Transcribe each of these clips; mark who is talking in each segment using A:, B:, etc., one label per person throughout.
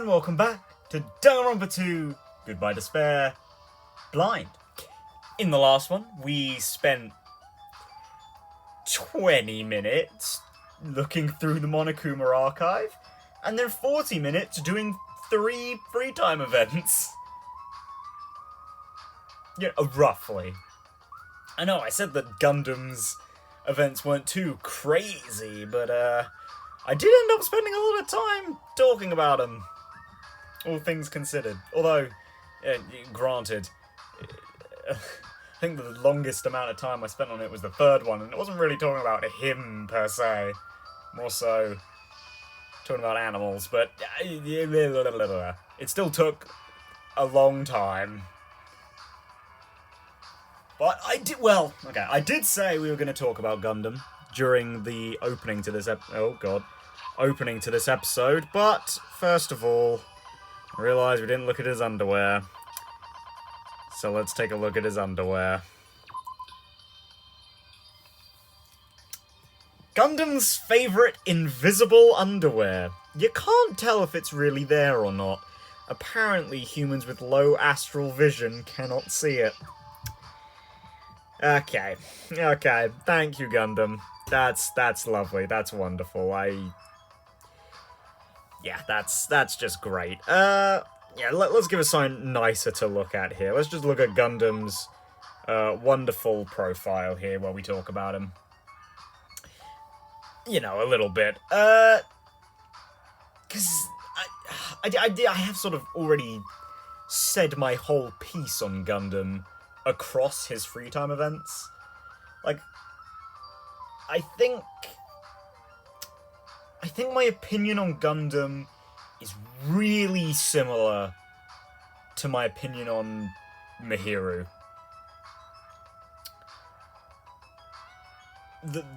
A: and welcome back to Danganronpa 2 Goodbye Despair Blind. In the last one, we spent 20 minutes looking through the Monokuma archive, and then 40 minutes doing 3 free time events. Yeah, roughly. I know, I said that Gundam's events weren't too crazy, but I did end up spending a lot of time talking about them, all things considered. Although, granted, I think the longest amount of time I spent on it was the third one, and it wasn't really talking about him per se, more so talking about animals, but it still took a long time. But I did say we were going to talk about Gundam during the opening to this episode, but first of all, I realised we didn't look at his underwear. So let's take a look at his underwear. Gundam's favourite invisible underwear. You can't tell if it's really there or not. Apparently humans with low astral vision cannot see it. Okay, thank you, Gundam. That's lovely, that's wonderful, that's just great. Let's give us something nicer to look at here. Let's just look at Gundam's wonderful profile here while we talk about him. You know, a little bit. Because I have sort of already said my whole piece on Gundam across his free time events. Like, I think my opinion on Gundam is really similar to my opinion on Mihiru.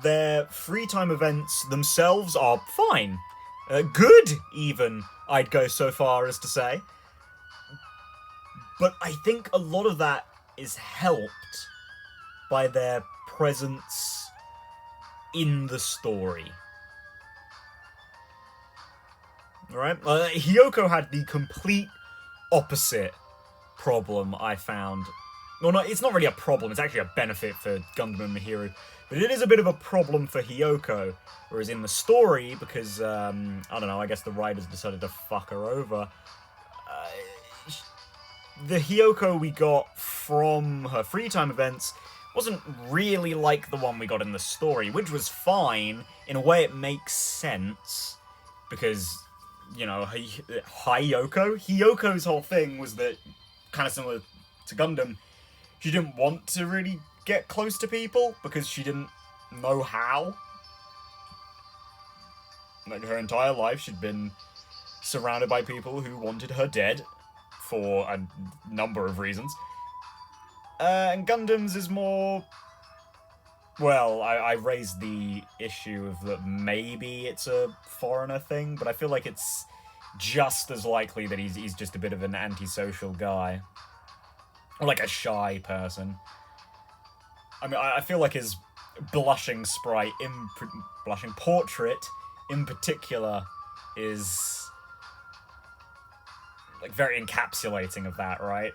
A: Their free time events themselves are fine. Good, even, I'd go so far as to say. But I think a lot of that is helped by their presence in the story. Right? Hiyoko had the complete opposite problem, I found. Well, no, it's not really a problem, it's actually a benefit for Gundam and Mihiru. But it is a bit of a problem for Hiyoko, whereas in the story, because, I don't know, I guess the writers decided to fuck her over, the Hiyoko we got from her free time events wasn't really like the one we got in the story, which was fine. In a way, it makes sense, because, you know, Hiyoko's whole thing was that, kind of similar to Gundam, she didn't want to really get close to people, because she didn't know how. Like, her entire life, she'd been surrounded by people who wanted her dead, for a number of reasons. And Gundam's is more... Well, I raised the issue of that maybe it's a foreigner thing, but I feel like it's just as likely that he's just a bit of an antisocial guy. Or like a shy person. I mean, I feel like his blushing portrait in particular is like very encapsulating of that, right?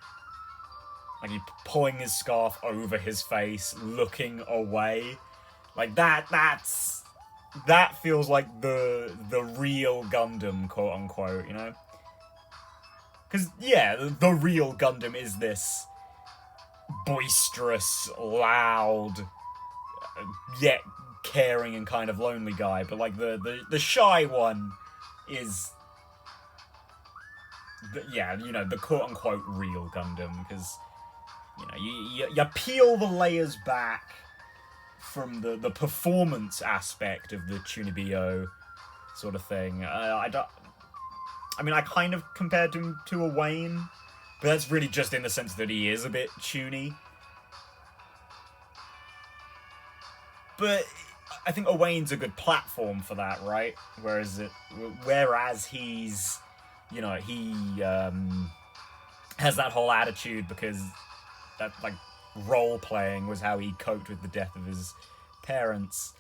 A: Like, he pulling his scarf over his face, looking away. Like, that feels like the real Gundam, quote-unquote, you know? Because, yeah, the real Gundam is this boisterous, loud, yet caring and kind of lonely guy. But, like, the shy one is... yeah, you know, the quote-unquote real Gundam, because... You know, you peel the layers back from the performance aspect of the Chunibyo sort of thing. I mean, I kind of compared him to a Wayne, but that's really just in the sense that he is a bit chuny. But I think Owain's a good platform for that, right? Whereas he's, you know, he has that whole attitude because that, like, role-playing was how he coped with the death of his parents.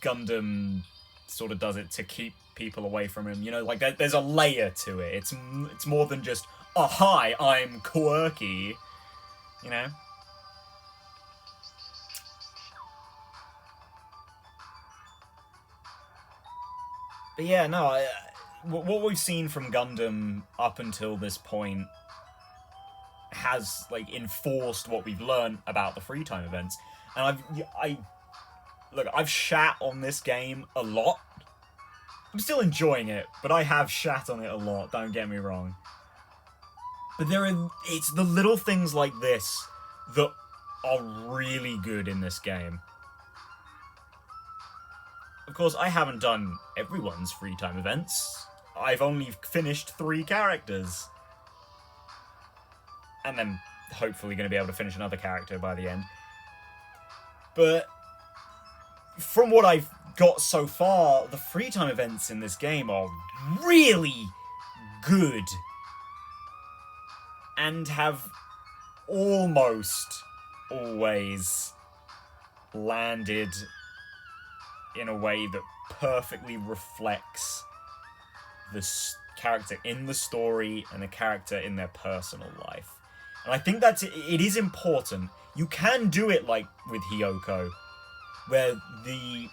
A: Gundam sort of does it to keep people away from him. You know, like there's a layer to it. It's more than just, oh hi, I'm quirky. You know. But yeah, no, what we've seen from Gundam up until this point has like enforced what we've learned about the free time events. And I've shat on this game a lot. I'm still enjoying it, but I have shat on it a lot, don't get me wrong. But it's the little things like this that are really good in this game. Of course, I haven't done everyone's free time events. I've only finished 3 characters. And then hopefully going to be able to finish another character by the end. But from what I've got so far, the free time events in this game are really good. And have almost always landed in a way that perfectly reflects the character in the story and the character in their personal life. And I think it is important. You can do it like with Hiyoko, where the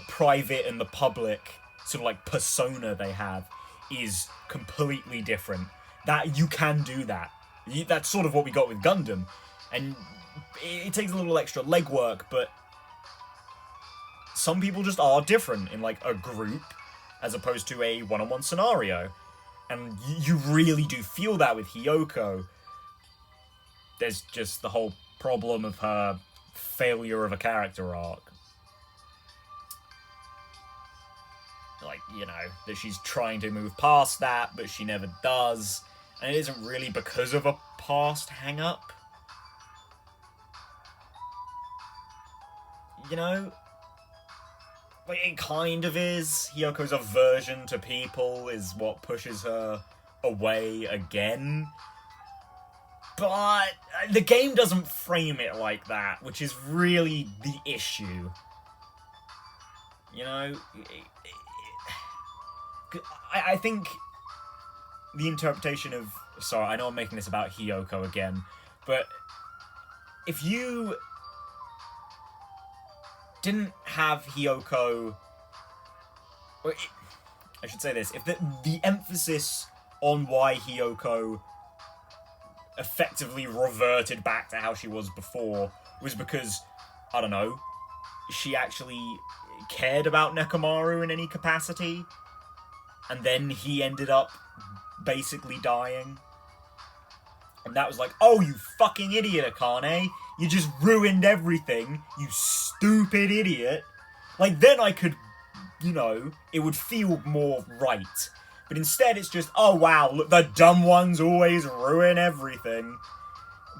A: private and the public sort of like persona they have is completely different. That you can do that. That's sort of what we got with Gundam. And it takes a little extra legwork, but some people just are different in like a group as opposed to a one-on-one scenario. And you really do feel that with Hiyoko. There's just the whole problem of her failure of a character arc. Like, you know, that she's trying to move past that, but she never does. And it isn't really because of a past hang-up. You know? Like, it kind of is. Hiyoko's aversion to people is what pushes her away again. But the game doesn't frame it like that, which is really the issue. You know? I think the interpretation of... Sorry, I know I'm making this about Hiyoko again, but if you didn't have Hiyoko... I should say this. If the emphasis on why Hiyoko effectively reverted back to how she was before was because, I don't know, she actually cared about Nekomaru in any capacity, and then he ended up basically dying. And that was like, oh, you fucking idiot, Akane. You just ruined everything, you stupid idiot. Like, then I could, you know, it would feel more right. But instead it's just, oh wow, look, the dumb ones always ruin everything.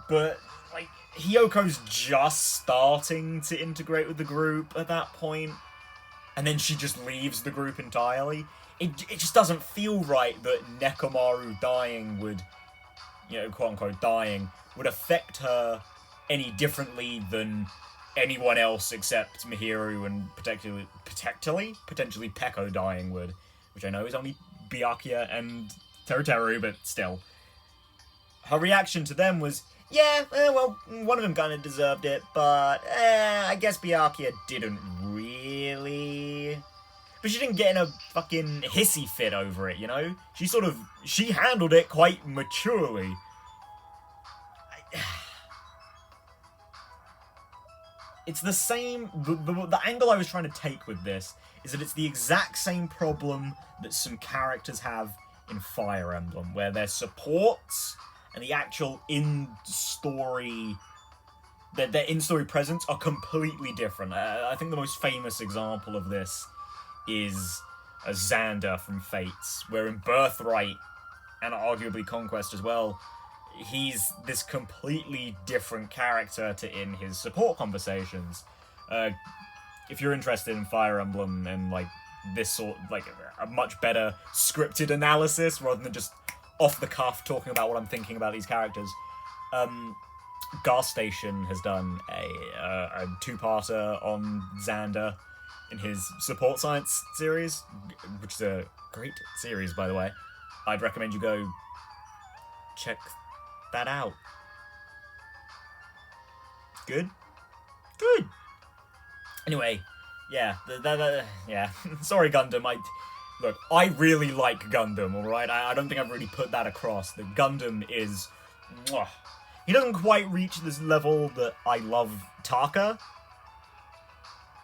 A: But, like, Hiyoko's just starting to integrate with the group at that point. And then she just leaves the group entirely. It just doesn't feel right that Nekomaru dying would, you know, quote-unquote dying, would affect her any differently than anyone else except Mihiru and potentially Peko dying would. Which I know is only Byakuya and Teruteru, but still. Her reaction to them was, yeah, well, one of them kind of deserved it, but I guess Byakuya didn't really... But she didn't get in a fucking hissy fit over it, you know? She handled it quite maturely. It's the same... The angle I was trying to take with this is that it's the exact same problem that some characters have in Fire Emblem, where their supports and the actual in-story... Their in-story presence are completely different. I think the most famous example of this is Xander from Fates, where in Birthright, and arguably Conquest as well, he's this completely different character to in his support conversations. If you're interested in Fire Emblem and like this sort, like a much better scripted analysis rather than just off the cuff talking about what I'm thinking about these characters, Gas Station has done a 2-parter on Xander. in his Support Science series, which is a great series, by the way. I'd recommend you go check that out. Good? Good. Anyway, yeah, yeah. Sorry, Gundam. Look, I really like Gundam, alright? I don't think I've really put that across. That Gundam is... Mwah. He doesn't quite reach this level that I love Taka,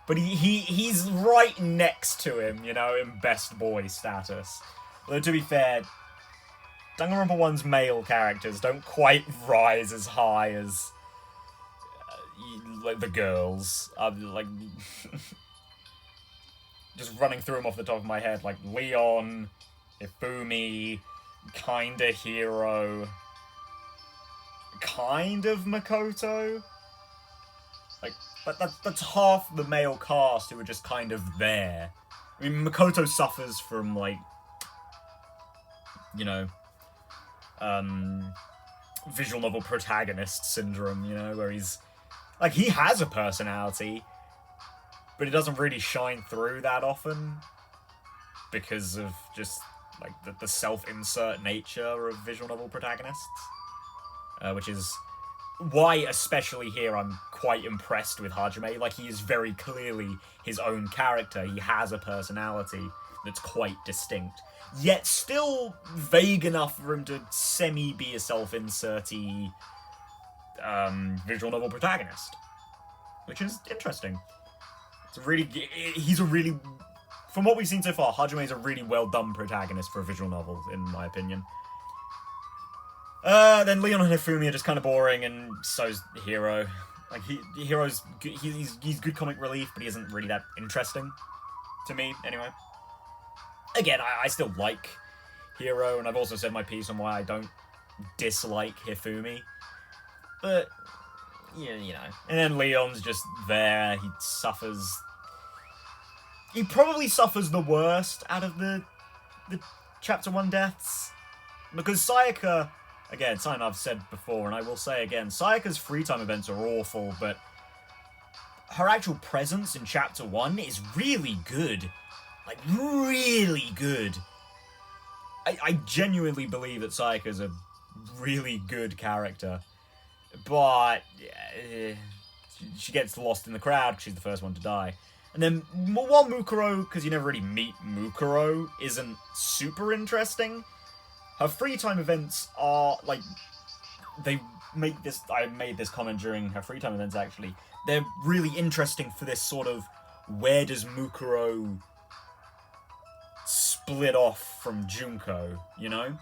A: but he's right next to him, you know, in best boy status. Although, to be fair, Danganronpa 1's male characters don't quite rise as high as like the girls. Like just running through them off the top of my head, like Leon, Ifumi, kinda Hero, kind of Makoto. Like, that's half the male cast who are just kind of there. I mean, Makoto suffers from, like, you know, visual novel protagonist syndrome, you know, where he's, like, he has a personality, but it doesn't really shine through that often because of just, like, the self-insert nature of visual novel protagonists, which is why, especially here, I'm quite impressed with Hajime. Like, he is very clearly his own character. He has a personality that's quite distinct, yet still vague enough for him to semi-be a self-inserty visual novel protagonist, which is interesting. He's a really, from what we've seen so far, Hajime is a really well-done protagonist for a visual novel, in my opinion. Then Leon and Hifumi are just kind of boring, and so's Hero. Like, Hero's good, he's good comic relief, but he isn't really that interesting to me, anyway. Again, I still like Hero, and I've also said my piece on why I don't dislike Hifumi. But, yeah, you know. And then Leon's just there, he suffers... He probably suffers the worst out of the Chapter 1 deaths. Because Sayaka... Again, something I've said before, and I will say again, Sayaka's free time events are awful, but her actual presence in Chapter 1 is really good. Like, really good. I genuinely believe that Sayaka's a really good character, but she gets lost in the crowd because she's the first one to die. And then, while Mukuro, because you never really meet Mukuro, isn't super interesting, her free time events are, like, they make this, I made this comment during her free time events, actually. They're really interesting for this sort of, where does Mukuro split off from Junko, you know?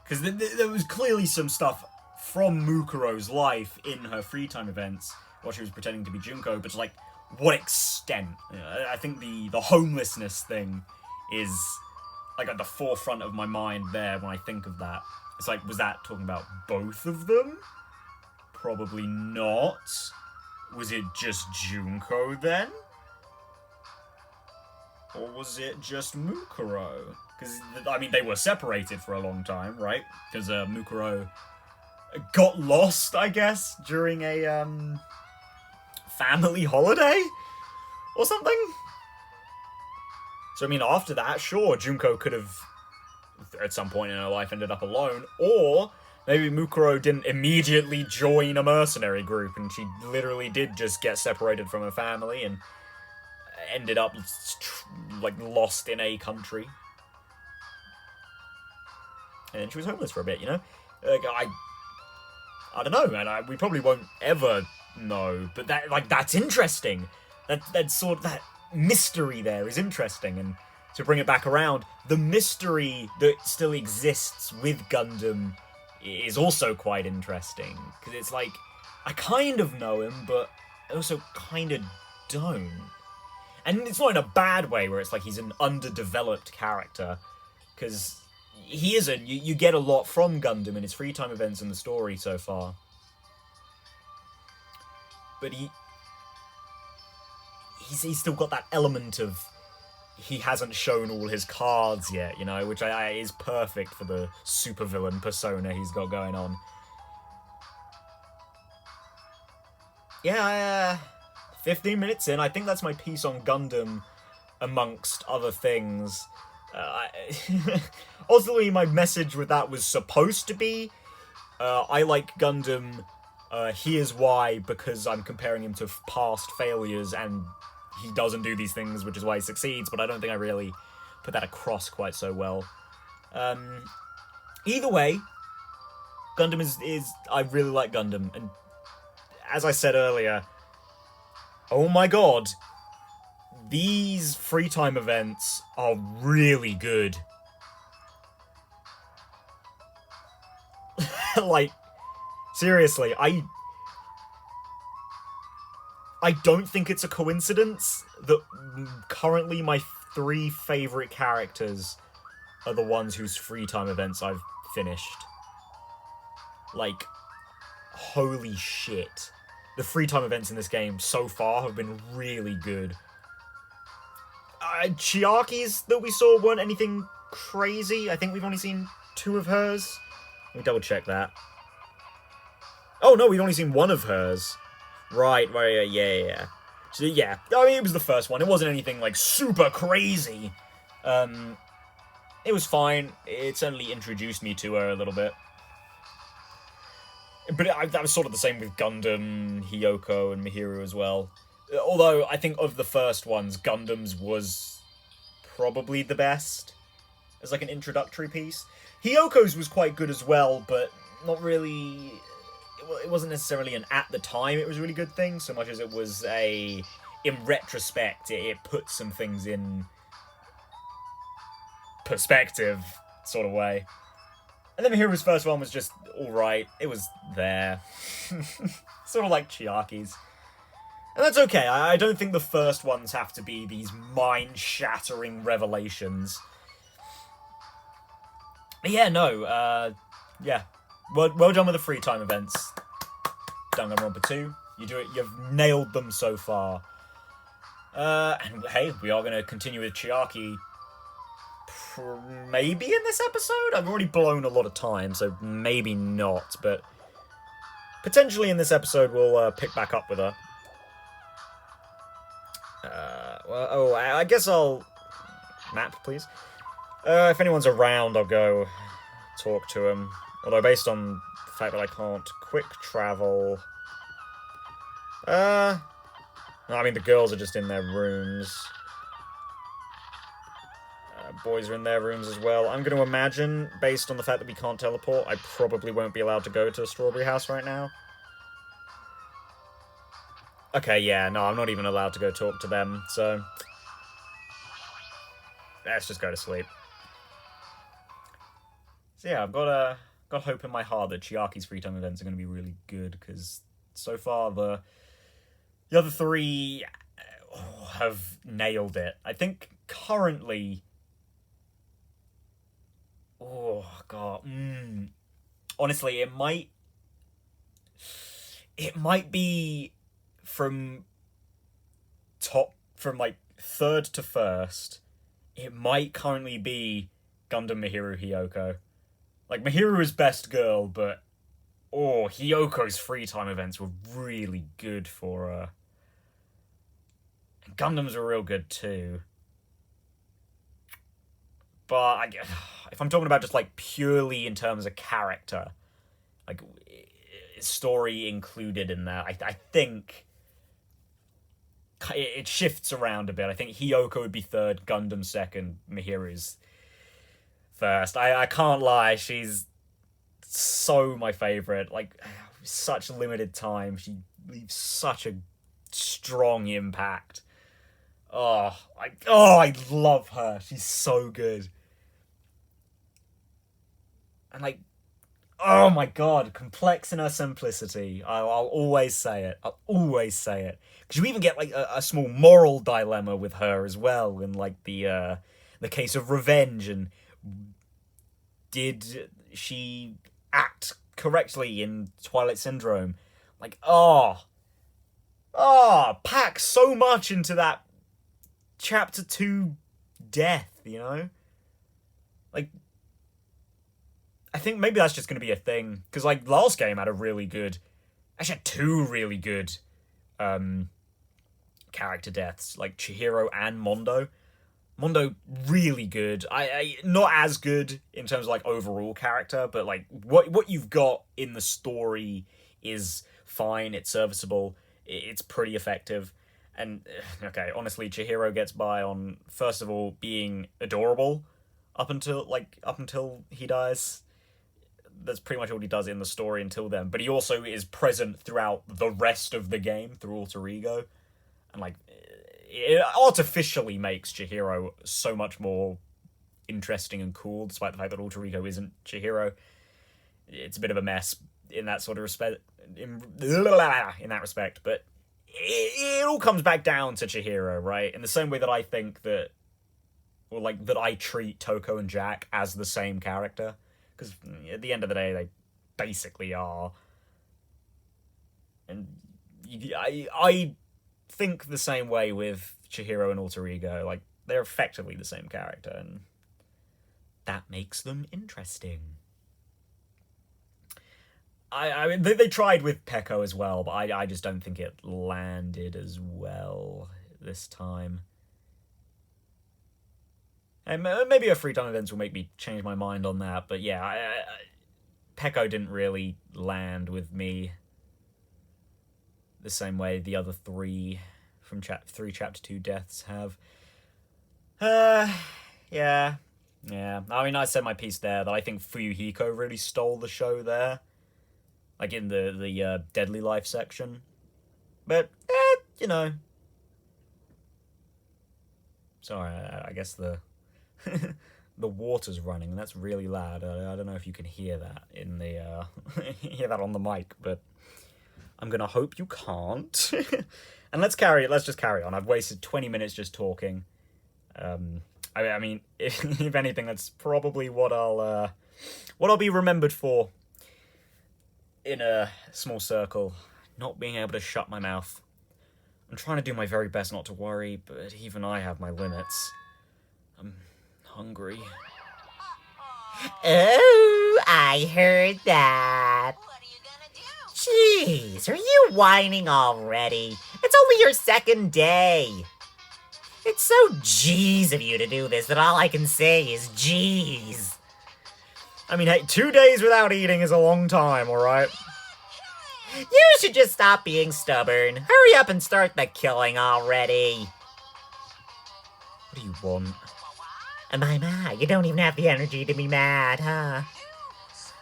A: Because there was clearly some stuff from Mukuro's life in her free time events, while she was pretending to be Junko, but to, like, what extent? You know, I think the homelessness thing is... like, at the forefront of my mind there when I think of that. It's like, was that talking about both of them? Probably not. Was it just Junko, then? Or was it just Mukuro? Because, I mean, they were separated for a long time, right? Because Mukuro got lost, I guess, during a, family holiday? Or something? So, I mean, after that, sure, Junko could have, at some point in her life, ended up alone, or maybe Mukuro didn't immediately join a mercenary group, and she literally did just get separated from her family, and ended up, like, lost in a country. And then she was homeless for a bit, you know? Like, I don't know, man, we probably won't ever know, but that, like, that's interesting. That's sort of, that mystery there is interesting, and to bring it back around, the mystery that still exists with Gundam is also quite interesting, because it's like, I kind of know him, but I also kind of don't. And it's not in a bad way, where it's like he's an underdeveloped character, because he isn't. You get a lot from Gundam in his free time events in the story so far. But he's still got that element of he hasn't shown all his cards yet, you know, which is perfect for the supervillain persona he's got going on. Yeah, 15 minutes in, I think that's my piece on Gundam, amongst other things. Ultimately, my message with that was supposed to be, I like Gundam, here's why, because I'm comparing him to past failures, and he doesn't do these things, which is why he succeeds, but I don't think I really put that across quite so well. Either way, Gundam is I really like Gundam, and as I said earlier, oh my god, these free time events are really good. Like, seriously, I don't think it's a coincidence that currently my 3 favourite characters are the ones whose free time events I've finished. Like, holy shit. The free time events in this game so far have been really good. Chiaki's that we saw weren't anything crazy. I think we've only seen 2 of hers. Let me double check that. Oh no, we've only seen 1 of hers. Right, yeah. So yeah, I mean, it was the first one. It wasn't anything, like, super crazy. It was fine. It certainly introduced me to her a little bit. But that was sort of the same with Gundam, Hiyoko, and Mihiru as well. Although, I think of the first ones, Gundam's was probably the best as, like, an introductory piece. Hiyoko's was quite good as well, but not really... It wasn't necessarily an at the time it was a really good thing, so much as it was a... In retrospect, it put some things in perspective, sort of way. And then Mihiru's first one was just alright. It was there. Sort of like Chiaki's. And that's okay. I don't think the first ones have to be these mind-shattering revelations. But yeah, no. Yeah. Well done with the free time events. Danganronpa 2. You've nailed them so far. And hey, we are going to continue with Chiaki maybe in this episode? I've already blown a lot of time, so maybe not, but potentially in this episode we'll pick back up with her. I guess I'll... Map, please. If anyone's around, I'll go talk to him. Although, based on the fact that I can't quick travel... I mean, the girls are just in their rooms. Boys are in their rooms as well. I'm going to imagine, based on the fact that we can't teleport, I probably won't be allowed to go to Strawberry House right now. Okay, yeah, no, I'm not even allowed to go talk to them, so... Let's just go to sleep. So yeah, I've got hope in my heart that Chiaki's free time events are going to be really good, because so far the other 3 have nailed it. I think currently... Oh, God. Honestly, it might be from like 3rd to 1st, it might currently be Gundam Mihiru Hiyoko. Like, Mihiru is best girl, but Hiyoko's free time events were really good for her. And Gundam's are real good too. But if I'm talking about just, like, purely in terms of character, like, story included in that, I think it shifts around a bit. I think Hiyoko would be 3rd, Gundam 2nd, Mihiru's 1st. I can't lie, she's so my favourite. Like, such limited time. She leaves such a strong impact. I love her. She's so good. And, like, oh my god, complex in her simplicity. I'll always say it. I'll always say it. Because you even get, like, a small moral dilemma with her as well, in, like, the case of revenge, and did she act correctly in Twilight Syndrome? Like, pack so much into that Chapter 2 death, you know? Like, I think maybe that's just going to be a thing. Because, like, last game had a really good... Actually, had 2 really good character deaths, like Chihiro and Mondo. Mondo, really good. I not as good in terms of, like, overall character, but, like, what you've got in the story is fine, it's serviceable, it's pretty effective. And, okay, honestly, Chihiro gets by on, first of all, being adorable up until he dies. That's pretty much all he does in the story until then. But he also is present throughout the rest of the game through Alter Ego. And, like, it artificially makes Chihiro so much more interesting and cool, despite the fact that Alter Ego isn't Chihiro. It's a bit of a mess in that sort of respect. In that respect, but it all comes back down to Chihiro, right? In the same way that I think that, or like that I treat Toko and Jack as the same character, because at the end of the day, they basically are. And I think the same way with Chihiro and Alter Ego. Like, they're effectively the same character, and that makes them interesting. I mean, they tried with Peko as well, but I just don't think it landed as well this time. And maybe a free time events will make me change my mind on that, but yeah, Peko didn't really land with me the same way the other three from Chapter 2 deaths have. Yeah. I mean, I said my piece there that I think Fuyuhiko really stole the show there. Like in the Deadly Life section. But, you know. Sorry, I guess the the water's running, and that's really loud. I don't know if you can hear that in the hear that on the mic, but I'm gonna hope you can't. And let's just carry on. I've wasted 20 minutes just talking. I mean, if anything, that's probably what I'll be remembered for in a small circle. Not being able to shut my mouth. I'm trying to do my very best not to worry, but even I have my limits. I'm hungry.
B: Oh, I heard that.
C: What are you gonna do?
B: Jeez, are you whining already? It's only your second day. It's so jeez of you to do this that all I can say is jeez.
A: I mean, hey, 2 days without eating is a long time, alright?
B: You should just stop being stubborn. Hurry up and start the killing already.
A: What do you want?
B: My, you don't even have the energy to be mad, huh?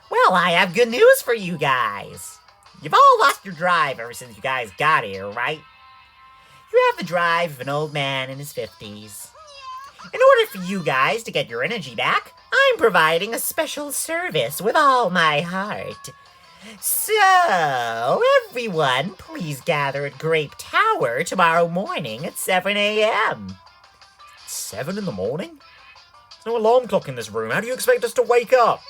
B: Well, I have good news for you guys. You've all lost your drive ever since you guys got here, right? You have the drive of an old man in his 50s. In order for you guys to get your energy back, I'm providing a special service with all my heart. So, everyone, please gather at Grape Tower tomorrow morning at 7 a.m.
A: 7 in the morning? There's no alarm clock in this room. How do you expect us to wake up?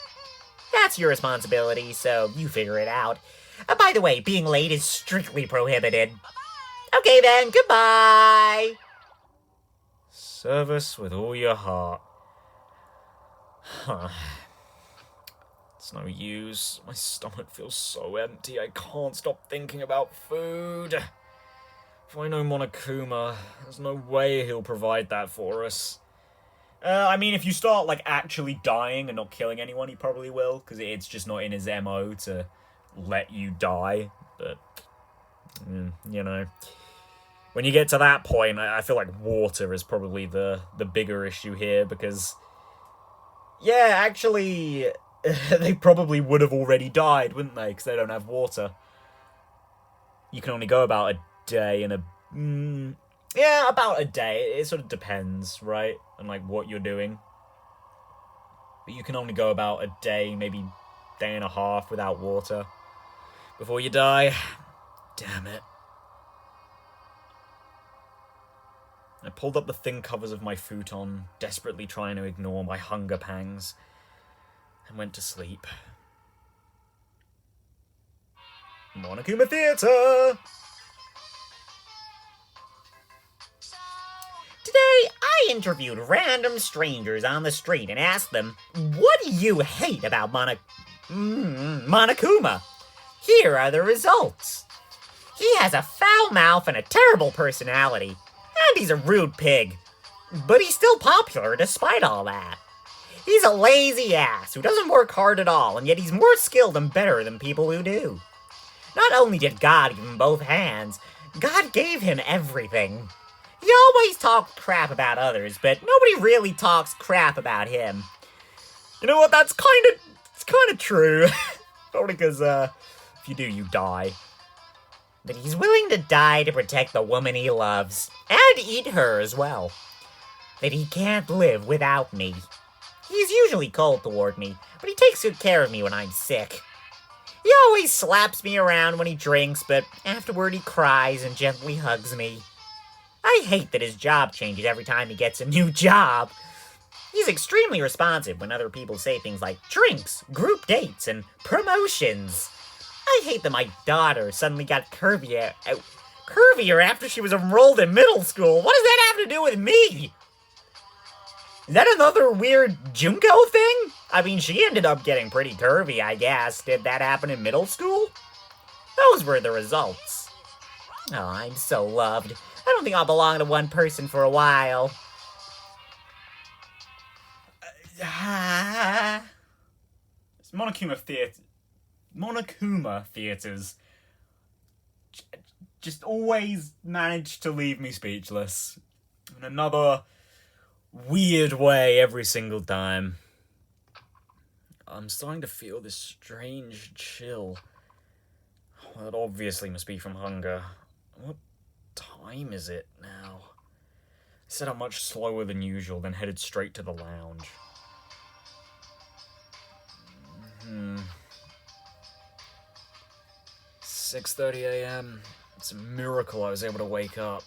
B: That's your responsibility, so you figure it out. By the way, being late is strictly prohibited. Okay then, goodbye!
A: Service with all your heart. Huh. It's no use. My stomach feels so empty. I can't stop thinking about food. If I know Monokuma, there's no way he'll provide that for us. I mean, if you start, like, actually dying and not killing anyone, he probably will, because it's just not in his MO to let you die. But, you know, when you get to that point, I feel like water is probably the bigger issue here, because, yeah, actually, they probably would have already died, wouldn't they? Because they don't have water. You can only go about a day and yeah, about a day. It sort of depends, right? On, like, what you're doing. But you can only go about a day, maybe day and a half without water before you die. Damn it. I pulled up the thin covers of my futon, desperately trying to ignore my hunger pangs, and went to sleep. Monokuma Theatre!
B: Today, I interviewed random strangers on the street and asked them, what do you hate about Monokuma? Here are the results. He has a foul mouth and a terrible personality, and he's a rude pig. But he's still popular despite all that. He's a lazy ass who doesn't work hard at all, and yet he's more skilled and better than people who do. Not only did God give him both hands, God gave him everything. He always talked crap about others, but nobody really talks crap about him.
A: You know what? It's kind of true. Probably because if you do, you die.
B: But he's willing to die to protect the woman he loves, and eat her as well. That he can't live without me. He's usually cold toward me, but he takes good care of me when I'm sick. He always slaps me around when he drinks, but afterward he cries and gently hugs me. I hate that his job changes every time he gets a new job. He's extremely responsive when other people say things like drinks, group dates, and promotions. I hate that my daughter suddenly got curvier after she was enrolled in middle school. What does that have to do with me? Is that another weird Junko thing? I mean, she ended up getting pretty curvy, I guess. Did that happen in middle school? Those were the results. Oh, I'm so loved. I don't think I'll belong to one person for a while.
A: Monokuma theaters just always manage to leave me speechless in another weird way every single time. I'm starting to feel this strange chill. Well, it obviously must be from hunger. What time is it now? I set up much slower than usual, then headed straight to the lounge. 6:30 a.m. It's a miracle I was able to wake up.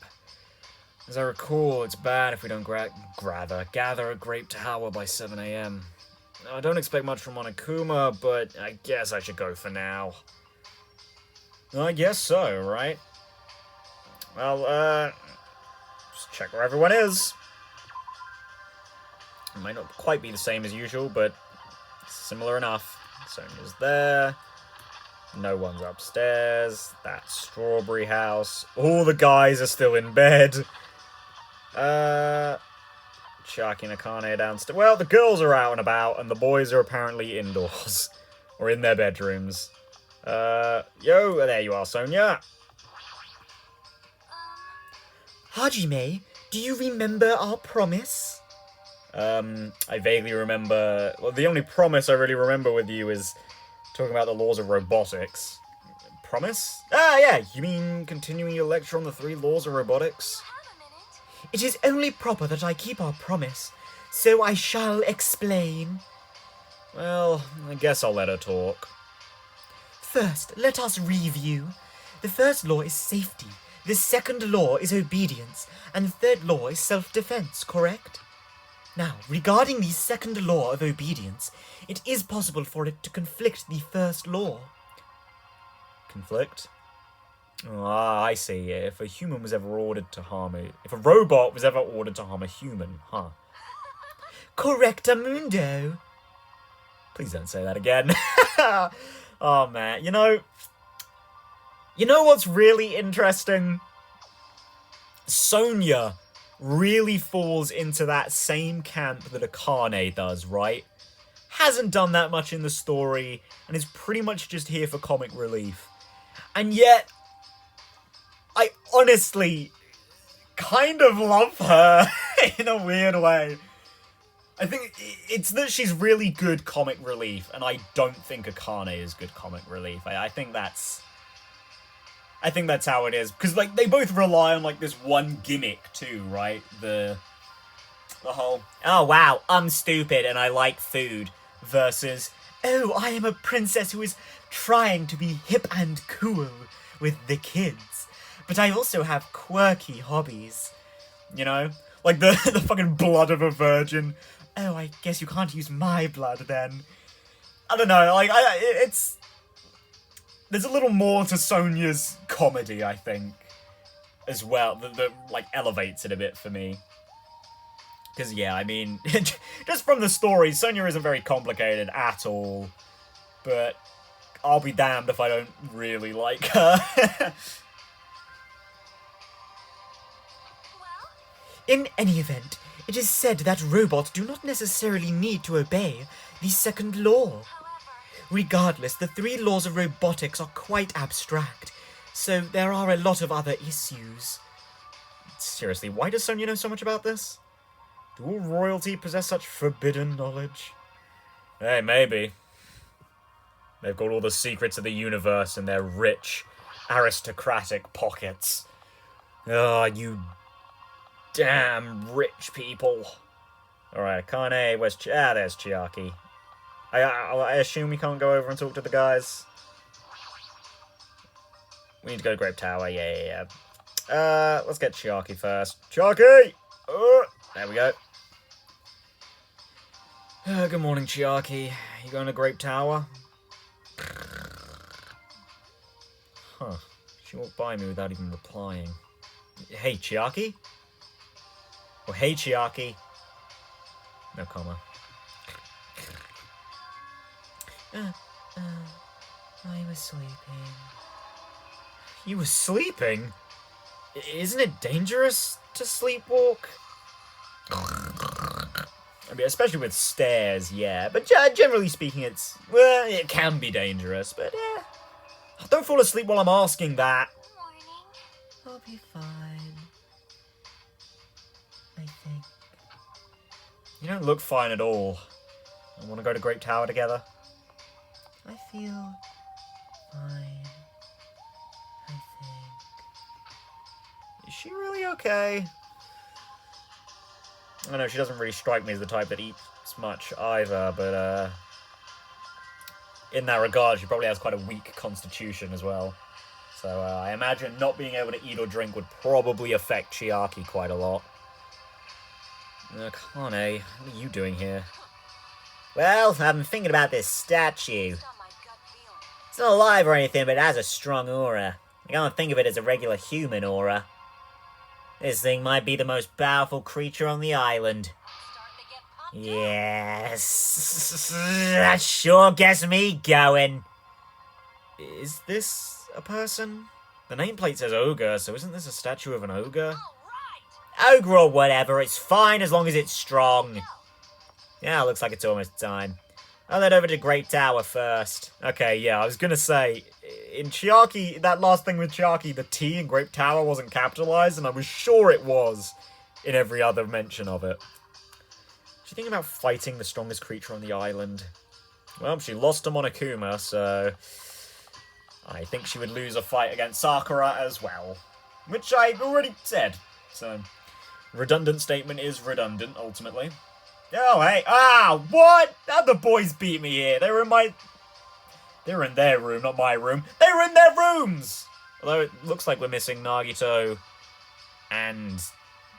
A: As I recall, it's bad if we don't gather at Grape Tower by 7 a.m. I don't expect much from Monokuma, but I guess I should go for now. I guess so, right? Well, just check where everyone is. It might not quite be the same as usual, but similar enough. Sonya's there. No one's upstairs. That strawberry house. All the guys are still in bed. Chucky and Akane downstairs. Well, the girls are out and about, and the boys are apparently indoors. Or in their bedrooms. Yo, there you are, Sonya.
B: Hajime, do you remember our promise?
A: I vaguely remember... Well, the only promise I really remember with you is talking about the laws of robotics. Promise? Ah, yeah, you mean continuing your lecture on the 3 laws of robotics?
B: It is only proper that I keep our promise, so I shall explain.
A: Well, I guess I'll let her talk.
B: First, let us review. The first law is safety, the second law is obedience, and the third law is self-defense, correct? Now, regarding the second law of obedience, it is possible for it to conflict the first law.
A: Conflict? Ah, I see. If a human was ever ordered to harm a... If a robot was ever ordered to harm a human, huh?
B: Correctamundo.
A: Please don't say that again. Oh, man. You know what's really interesting? Sonya really falls into that same camp that Akane does, right? Hasn't done that much in the story, and is pretty much just here for comic relief. And yet, I honestly kind of love her in a weird way. I think it's that she's really good comic relief, and I don't think Akane is good comic relief. I think that's how it is, because like they both rely on like this one gimmick too, right? The whole
B: "oh wow, I'm stupid and I like food" versus "oh, I am a princess who is trying to be hip and cool with the kids, but I also have quirky hobbies." You know, like the fucking blood of a virgin. "Oh, I guess you can't use my blood then."
A: I don't know, like there's a little more to Sonya's comedy, I think, as well, that like elevates it a bit for me. Because yeah, I mean, just from the story, Sonya isn't very complicated at all, but I'll be damned if I don't really like her.
D: In any event, it is said that robots do not necessarily need to obey the second law. Regardless, the 3 laws of robotics are quite abstract, so there are a lot of other issues.
A: Seriously, why does Sonia know so much about this? Do all royalty possess such forbidden knowledge? Hey, maybe. They've got all the secrets of the universe in their rich, aristocratic pockets. Oh, you damn rich people. Alright, Akane, where's there's Chiaki. I assume we can't go over and talk to the guys. We need to go to Grape Tower, yeah. Let's get Chiaki first. Chiaki! There we go. Good morning, Chiaki. You going to Grape Tower? Huh. She walked by me without even replying. Hey, Chiaki? Or hey, Chiaki? No comma.
D: I was sleeping.
A: You were sleeping? Isn't it dangerous to sleepwalk? I mean, especially with stairs, yeah. But generally speaking, it can be dangerous, but don't fall asleep while I'm asking that.
D: I'll be fine. I think.
A: You don't look fine at all. I want to go to Great Tower together.
D: I feel fine. I think.
A: Is she really okay? I know she doesn't really strike me as the type that eats much either, but in that regard, she probably has quite a weak constitution as well. So I imagine not being able to eat or drink would probably affect Chiaki quite a lot. Kane, what are you doing here?
B: Well, I've been thinking about this statue. It's not alive or anything, but it has a strong aura. I can't think of it as a regular human aura. This thing might be the most powerful creature on the island. Yes, that sure gets me going.
A: Is this a person? The nameplate says ogre, so isn't this a statue of an ogre?
B: Ogre or whatever, it's fine as long as it's strong. Yeah, looks like it's almost time. I'll head over to Great Tower first.
A: Okay, yeah, I was gonna say, in Chiaki, that last thing with Chiaki, the T in Great Tower wasn't capitalized, and I was sure it was in every other mention of it. She's thinking about fighting the strongest creature on the island. Well, she lost to Monokuma, so I think she would lose a fight against Sakura as well. Which I already said, so redundant statement is redundant, ultimately. Oh, hey. What? How'd the boys beat me here? They were in their room, not my room. They were in their rooms! Although it looks like we're missing Nagito and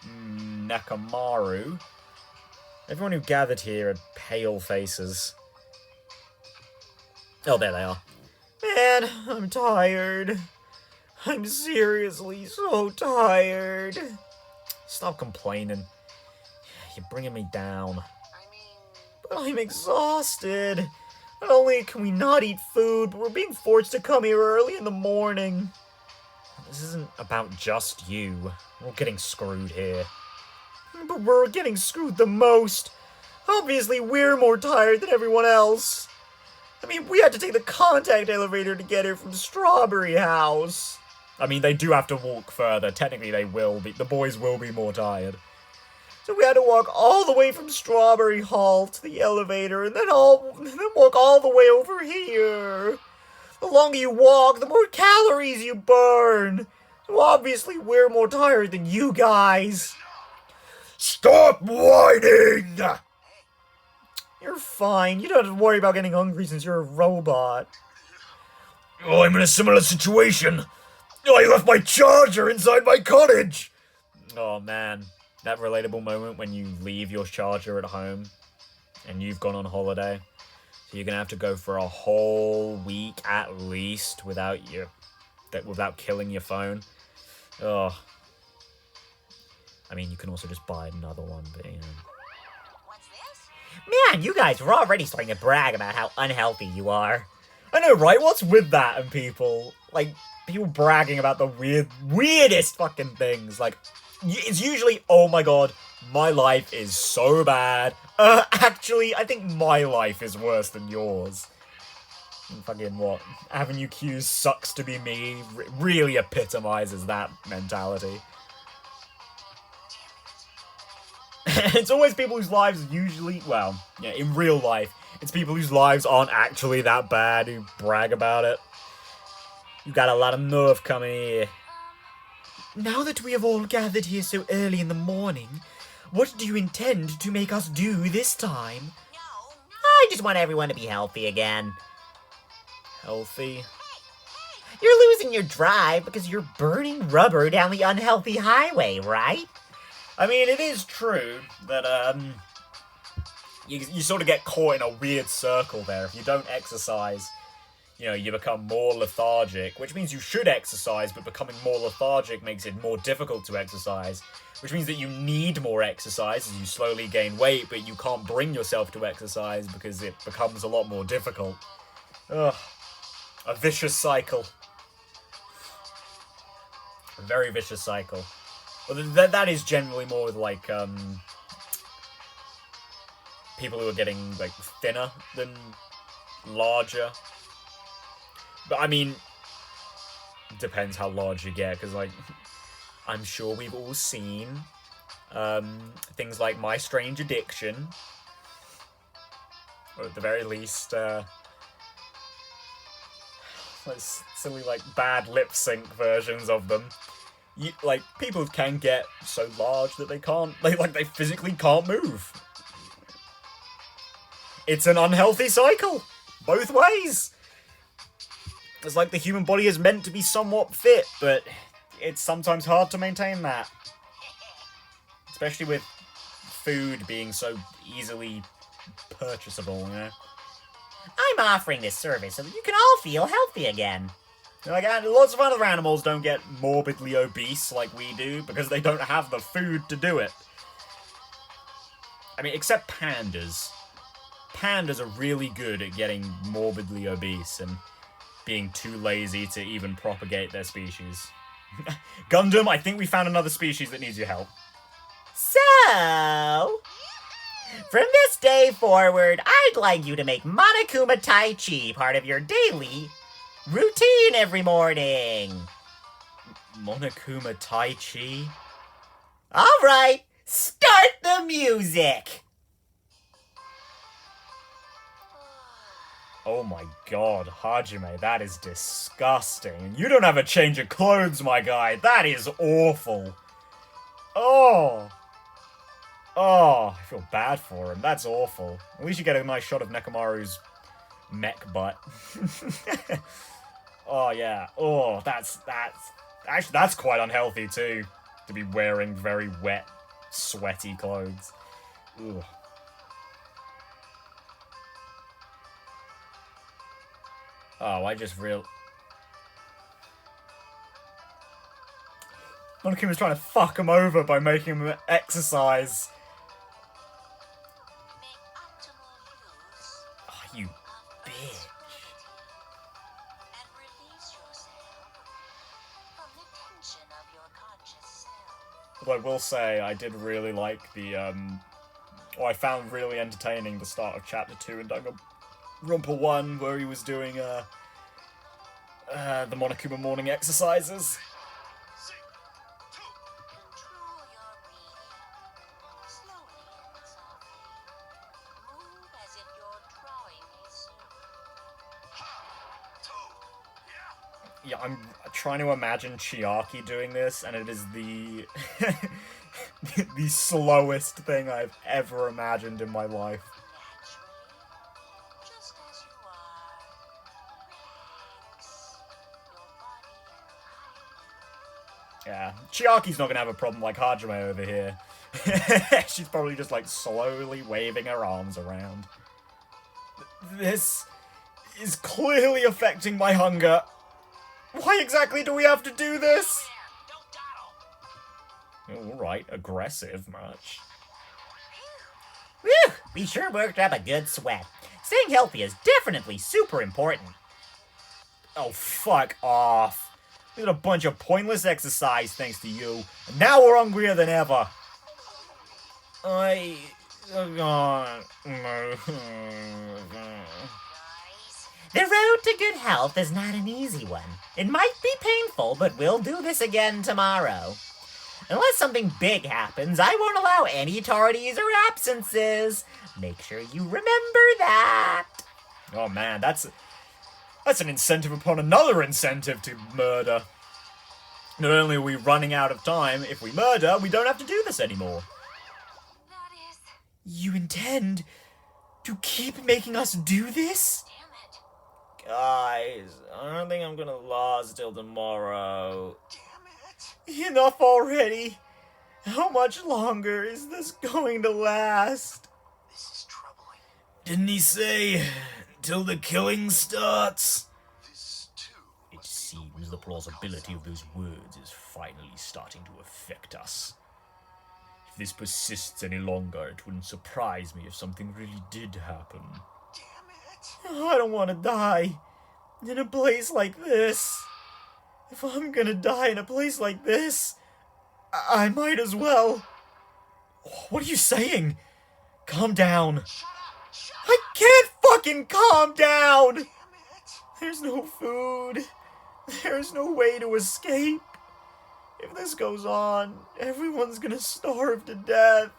A: Nakamaru. Everyone who gathered here had pale faces. Oh, there they are. Man, I'm tired. I'm seriously so tired. Stop complaining. You're bringing me down. But I'm exhausted. Not only can we not eat food, but we're being forced to come here early in the morning. This isn't about just you. We're all getting screwed here. But we're getting screwed the most. Obviously, we're more tired than everyone else. I mean, we had to take the contact elevator to get here from Strawberry House. I mean, they do have to walk further. Technically, they will be. The boys will be more tired. So we had to walk all the way from Strawberry Hall to the elevator, and then walk all the way over here. The longer you walk, the more calories you burn. So obviously, we're more tired than you guys. Stop whining! You're fine. You don't have to worry about getting hungry since you're a robot. Oh, I'm in a similar situation. I left my charger inside my cottage. Oh, man. That relatable moment when you leave your charger at home and you've gone on holiday. So you're going to have to go for a whole week at least without killing your phone. Oh. I mean, you can also just buy another one, but you know.
B: Man, you guys were already starting to brag about how unhealthy you are.
A: I know, right? What's with that and people? Like, people bragging about the weirdest fucking things. Like, it's usually, oh my god, my life is so bad. Actually, I think my life is worse than yours. Fucking what? Avenue Q sucks to be me really epitomizes that mentality. It's always people whose lives usually, well, yeah, in real life, it's people whose lives aren't actually that bad who brag about it. You got a lot of nerve coming here.
D: Now that we have all gathered here so early in the morning, what do you intend to make us do this time?
B: I just want everyone to be healthy again.
A: Healthy?
B: You're losing your drive because you're burning rubber down the unhealthy highway, right?
A: I mean, it is true that, you sort of get caught in a weird circle there. If you don't exercise, you know, you become more lethargic, which means you should exercise, but becoming more lethargic makes it more difficult to exercise, which means that you need more exercise as you slowly gain weight, but you can't bring yourself to exercise because it becomes a lot more difficult. Ugh. A vicious cycle. A very vicious cycle. Well, that is generally more with, like, people who are getting, like, thinner than larger. But, I mean, depends how large you get, because, like, I'm sure we've all seen things like My Strange Addiction, or at the very least, like, silly, like, bad lip sync versions of them. Like, people can get so large that they can't, they physically can't move. It's an unhealthy cycle, both ways. It's like the human body is meant to be somewhat fit, but it's sometimes hard to maintain that. Especially with food being so easily purchasable, you know?
B: I'm offering this service so that you can all feel healthy again.
A: Like, lots of other animals don't get morbidly obese like we do because they don't have the food to do it. I mean, except pandas. Pandas are really good at getting morbidly obese and being too lazy to even propagate their species. Gundam, I think we found another species that needs your help.
B: So, from this day forward, I'd like you to make Monokuma Tai Chi part of your daily routine every morning.
A: Monokuma Tai Chi?
B: Alright, start the music!
A: Oh my god, Hajime, that is disgusting. You don't have a change of clothes, my guy. That is awful. Oh. Oh, I feel bad for him. That's awful. At least you get a nice shot of Nekomaru's mech butt. Oh, yeah. Oh, that's... Actually, that's quite unhealthy, too. To be wearing very wet, sweaty clothes. Ugh. Oh, I just Monokuma's trying to fuck him over by making him exercise. Oh, you bitch. But I will say, I did really like the, I found really entertaining the start of Chapter 2 in Danganronpa 1, where he was doing, the Monokuma morning exercises. Yeah, I'm trying to imagine Chiaki doing this, and it is the the slowest thing I've ever imagined in my life. Yeah, Chiaki's not gonna have a problem like Hajime over here. She's probably just, like, slowly waving her arms around. This is clearly affecting my hunger. Why exactly do we have to do this? Alright, aggressive much.
B: Whew, we sure worked up a good sweat. Staying healthy is definitely super important.
A: Oh, fuck off. We did a bunch of pointless exercise thanks to you. And now we're hungrier than ever. I...
B: The road to good health is not an easy one. It might be painful, but we'll do this again tomorrow. Unless something big happens, I won't allow any tardies or absences. Make sure you remember that.
A: Oh man, that's an incentive upon another incentive to murder. Not only are we running out of time, if we murder, we don't have to do this anymore.
C: That is...
D: You intend to keep making us do this?
C: Damn it.
A: Guys, I don't think I'm gonna last till tomorrow.
C: Damn it.
A: Enough already! How much longer is this going to last?
C: This is troubling.
A: Didn't he say, till the killing starts?
C: This, too.
A: It seems the plausibility of those words is finally starting to affect us. If this persists any longer, it wouldn't surprise me if something really did happen.
C: Damn it.
A: I don't want to die in a place like this. If I'm gonna die in a place like this, I might as well. What are you saying? Calm down.
C: Shut up. Shut up.
A: I can't fucking calm down!
C: Damn it.
A: There's no food. There's no way to escape. If this goes on, everyone's gonna starve to death.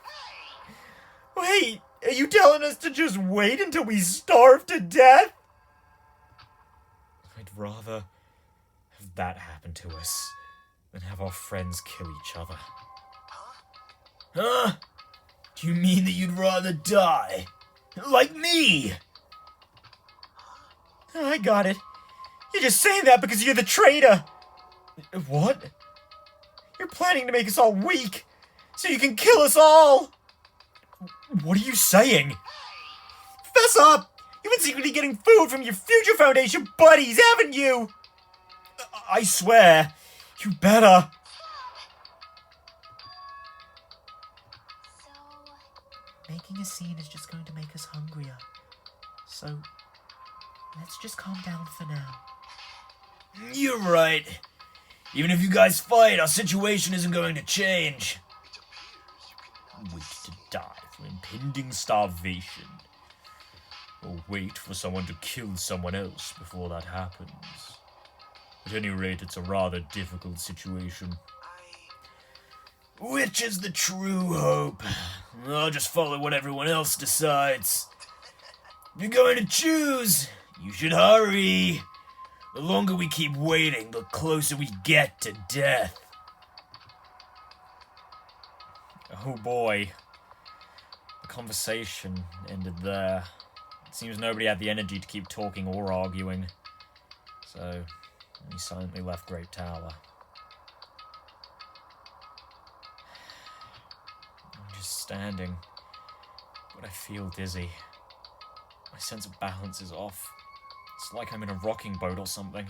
A: Wait, are you telling us to just wait until we starve to death? I'd rather have that happen to us than have our friends kill each other. Huh? Do you mean that you'd rather die? Like me? I got it. You're just saying that because you're the traitor. What? You're planning to make us all weak, so you can kill us all! What are you saying? Fess up! You've been secretly getting food from your Future Foundation buddies, haven't you? I swear, you better.
C: So...
D: Making a scene is just going to make us hungrier. So, let's just calm down for now.
A: You're right. Even if you guys fight, our situation isn't going to change. Wait to die from impending starvation. Or wait for someone to kill someone else before that happens. At any rate, it's a rather difficult situation. Which is the true hope? I'll just follow what everyone else decides. If you're going to choose, you should hurry. The longer we keep waiting, the closer we get to death. Oh boy. The conversation ended there. It seems nobody had the energy to keep talking or arguing. So, we silently left Great Tower. I'm just standing, but I feel dizzy. My sense of balance is off. It's like I'm in a rocking boat or something.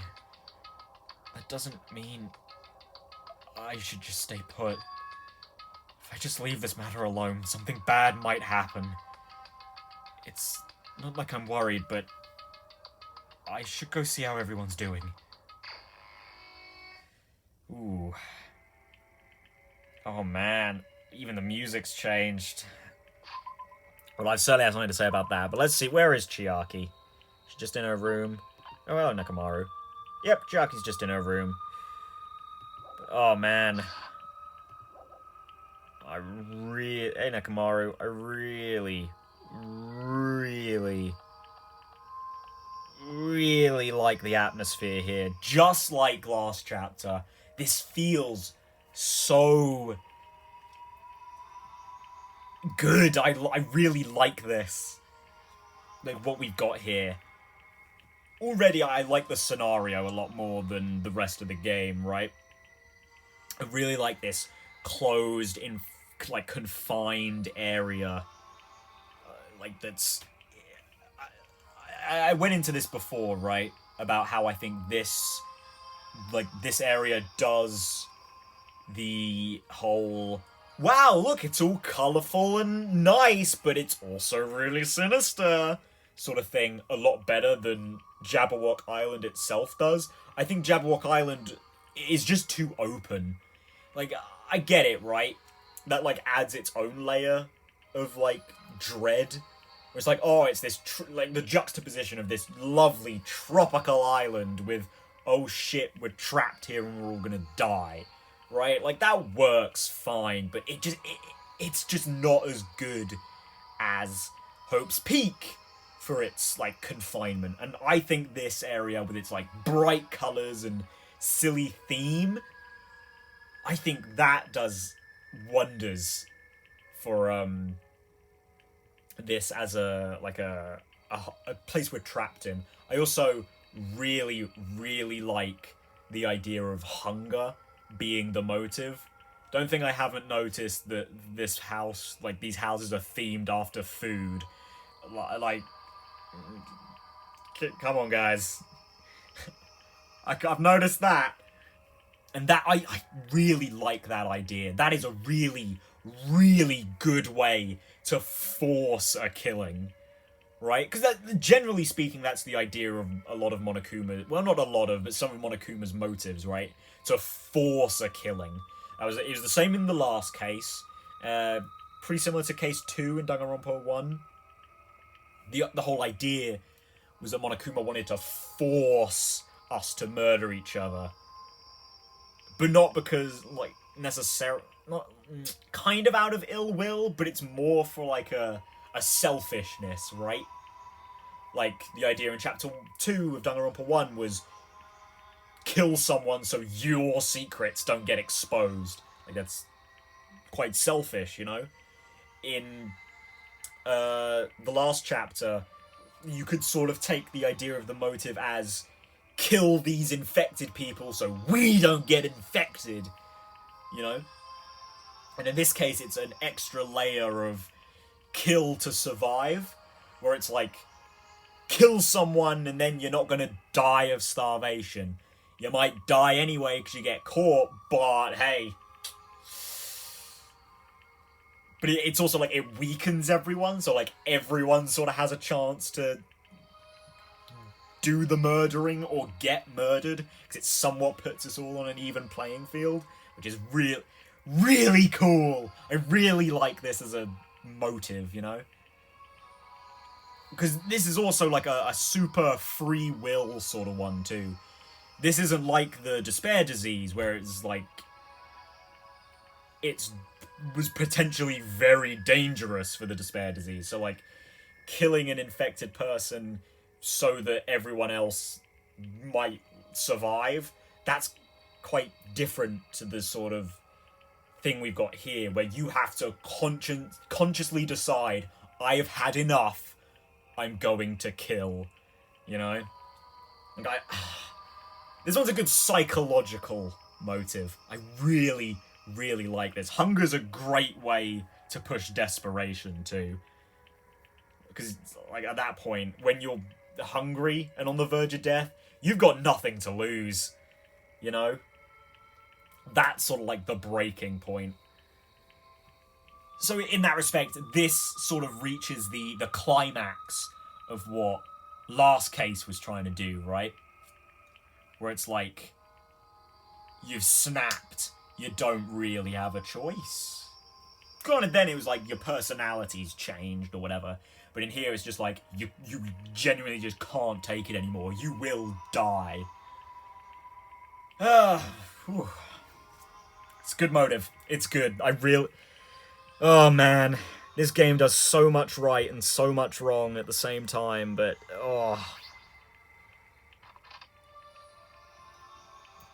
A: That doesn't mean I should just stay put. If I just leave this matter alone, something bad might happen. It's not like I'm worried, but I should go see how everyone's doing. Ooh. Oh man, even the music's changed. Well, I certainly have something to say about that, but let's see, where is Chiaki? She's just in her room. Oh, hello, Nekomaru. Yep, Chiaki's just in her room. But, oh man. Hey, Nekomaru, I really like the atmosphere here. Just like last chapter, this feels so good. I really like this. Like, what we've got here. Already, I like the scenario a lot more than the rest of the game, right? I really like this closed, confined area. That's... I went into this before, right? About how I think this area does the whole... Wow, look, it's all colourful and nice, but it's also really sinister sort of thing a lot better than Jabberwock Island itself does. I think Jabberwock Island is just too open. Like, I get it, right? That, like, adds its own layer of, like, dread. Where it's like, oh, it's this, like, the juxtaposition of this lovely tropical island with, oh shit, we're trapped here and we're all gonna die. Right? Like, that works fine, but it's just not as good as Hope's Peak for its, like, confinement. And I think this area, with its, like, bright colours and silly theme, I think that does wonders for, this as a place we're trapped in. I also really, really like the idea of hunger being the motive. Don't think I haven't noticed that this house, like, these houses are themed after food. Like, come on, guys. I've noticed that. And that, I really like that idea. That is a really, really good way to force a killing. Right? Because generally speaking, that's the idea of a lot of Monokuma... Well, not a lot of, but some of Monokuma's motives, right? To force a killing. It was the same in the last case. Pretty similar to case 2 in Danganronpa 1. The whole idea was that Monokuma wanted to force us to murder each other. But not because, like, necessarily... Not kind of out of ill will, but it's more for, like, a selfishness, right? Like, the idea in Chapter 2 of Danganronpa 1 was kill someone so your secrets don't get exposed. Like, that's quite selfish, you know? In the last chapter, you could sort of take the idea of the motive as kill these infected people so we don't get infected, you know? And in this case, it's an extra layer of kill to survive, where it's like, kill someone and then you're not going to die of starvation. You might die anyway because you get caught, but hey. But it's also like, it weakens everyone, so like everyone sort of has a chance to do the murdering or get murdered, because it somewhat puts us all on an even playing field, which is really cool. I really like this as a motive, you know? Because this is also like a super free will sort of one too. This isn't like the despair disease, where it's like, was potentially very dangerous for the despair disease. So like, killing an infected person so that everyone else might survive, that's quite different to the sort of thing we've got here, where you have to consciously decide, I have had enough, I'm going to kill, you know? Like, this one's a good psychological motive. I really, really like this. Hunger's a great way to push desperation too. Because, like, at that point, when you're hungry and on the verge of death, you've got nothing to lose, you know? That's sort of like the breaking point. So in that respect, this sort of reaches the climax of what Last Case was trying to do, right? Where it's like, you've snapped, you don't really have a choice. Granted, then it was like your personality's changed or whatever. But in here, it's just like, you genuinely just can't take it anymore. You will die. It's a good motive. It's good. Oh, man. This game does so much right and so much wrong at the same time, but, oh.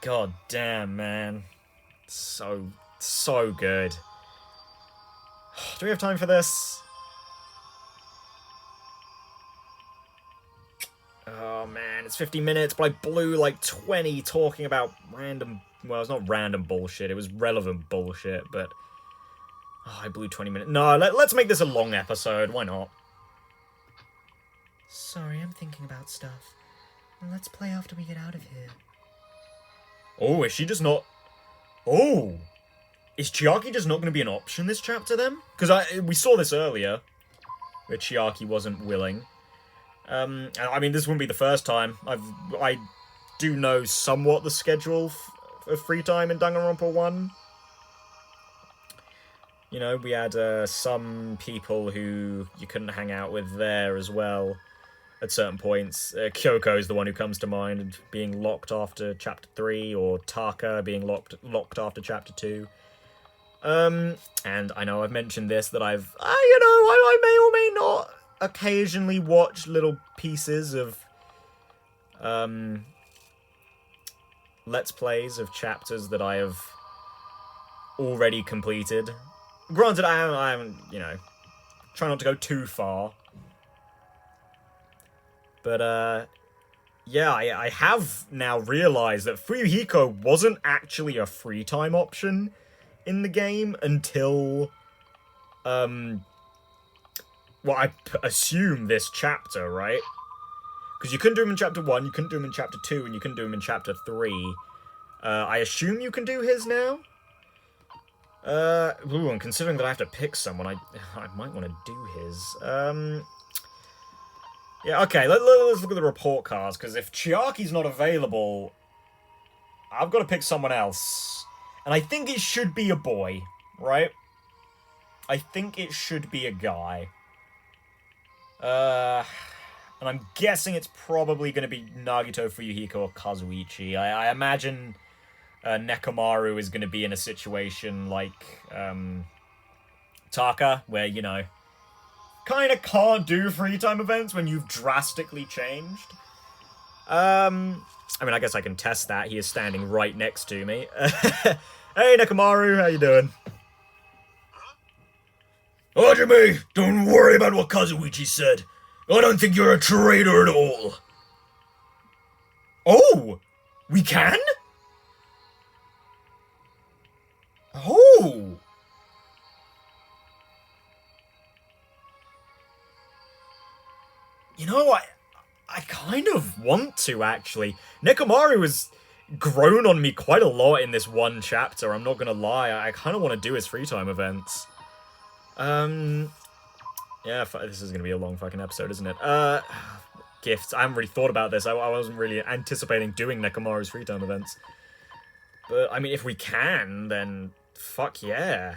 A: God damn, man. So good. Do we have time for this? Oh, man, it's 50 minutes, but I blew like 20 talking about random... Well, it's not random bullshit, it was relevant bullshit, but... Oh, I blew 20 minutes. No, let's make this a long episode, why not?
D: Sorry, I'm thinking about stuff. Let's play after we get out of here.
A: Oh, is she just not... Oh! Is Chiaki just not going to be an option this chapter, then? Because we saw this earlier, where Chiaki wasn't willing. I mean, this wouldn't be the first time. I do know somewhat the schedule of free time in Danganronpa 1. You know, we had some people who you couldn't hang out with there as well at certain points. Kyoko is the one who comes to mind, being locked after Chapter 3, or Taka being locked after Chapter 2. And I know I've mentioned this, that I may or may not occasionally watch little pieces of Let's Plays of chapters that I have already completed. Granted, I haven't, try not to go too far. But, yeah, I have now realized that Fuyuhiko wasn't actually a free time option in the game until, I assume this chapter, right? Because you couldn't do him in Chapter 1, you couldn't do him in Chapter 2, and you couldn't do him in Chapter 3. I assume you can do his now? And considering that I have to pick someone, I might want to do his. Yeah, okay, let's look at the report cards, because if Chiaki's not available, I've got to pick someone else. And I think it should be a boy, right? I think it should be a guy. And I'm guessing it's probably going to be Nagito, Fuyuhiko, or Kazuichi. I imagine Nekomaru is going to be in a situation like Taka, where, kind of can't do free time events when you've drastically changed. I mean, I guess I can test that. He is standing right next to me. Hey, Nekomaru, how you doing? Hajime, don't worry about what Kazuichi said. I don't think you're a traitor at all. Oh, we can? Oh. I kind of want to, actually. Nekomaru has grown on me quite a lot in this one chapter, I'm not gonna lie. I kind of want to do his free time events. Yeah, this is gonna be a long fucking episode, isn't it? Gifts. I haven't really thought about this. I wasn't really anticipating doing Nekomaru's free time events. But, I mean, if we can, then fuck yeah.